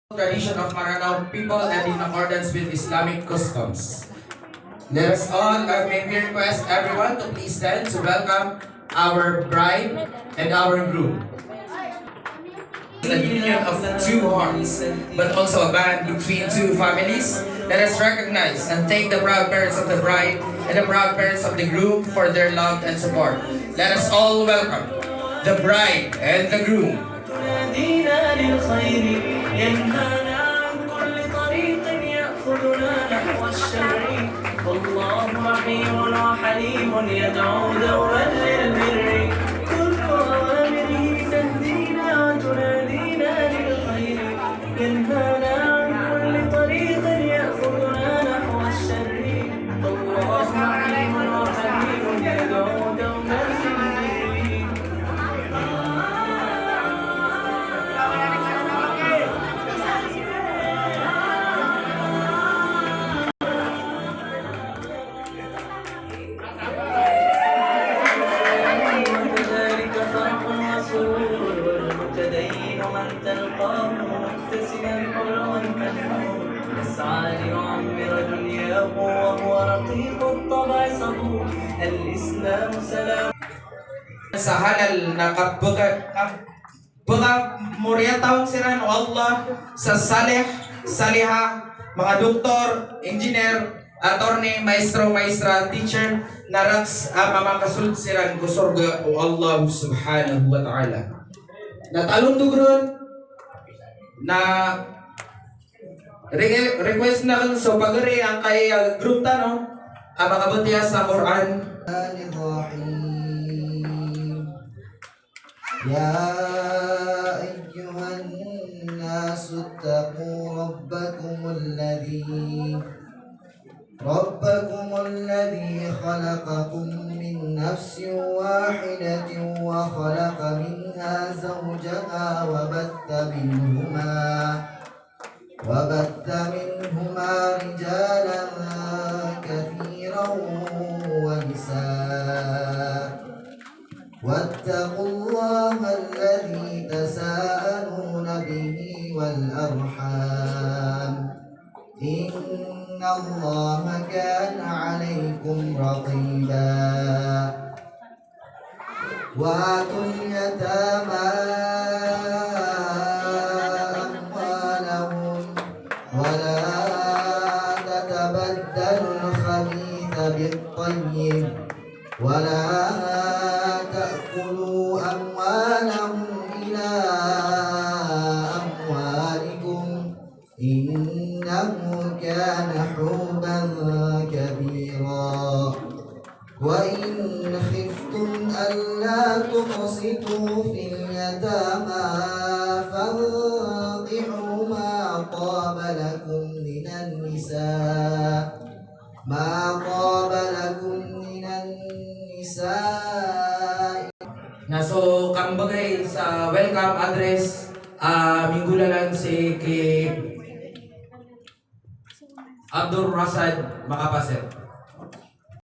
Tradition of Maranao people and in accordance with Islamic customs. Let us all, may we request everyone to please stand to welcome our bride and our groom. The union of two hearts, but also a bond between two families. Let us recognize and thank the proud parents of the bride and the proud parents of the groom for their love and support. Let us all welcome the bride and the groom. ينهانا عن كل طريق يأخذنا نحو الشر والله رحيم وحليم يدعو دوما للبر كل أوامره تهدينا وتنادينا للخير ينهانا عن كل طريق يأخذنا نحو الشر والله رحيم وحليم يدعو دوما للبر. والمتدين من تلقاه مكتسبا حلوا منه يسعى ليعمر دنياه وهو رقيق الطبع صبور الإسلام سلام. Sa halal na murya taong siran Allah sa salih, saliha, mga doktor, engineer, attorney, maestro, maestra, teacher, naraks, mga kasulod siran kusurga o Allah subhanahu wa ta'ala. Natalong tugron na request na kan so pagari ang kay group tanong ang makabutiya sa Quran. يا أيها الناس اتقوا ربكم الذي خلقكم من نفس واحدة وخلق منها زوجها وبث منهما رجالا كثيرا ونساء واتقوا الله الذي تساءلون به والأرحام إن الله كان عليكم رقيبا وآتوا اليتامى أموالهم ولا تتبدلوا الخبيث بالطيب ولا تأكلوا أموالهم إلى أموالكم إنه كان حوبا كبيرا وإن خفتم ألا تقسطوا في اليتامى فانكحوا ما طاب لكم من النساء So kang bagay sa welcome address minggulalan si kay Abdul Rasad Makapaser.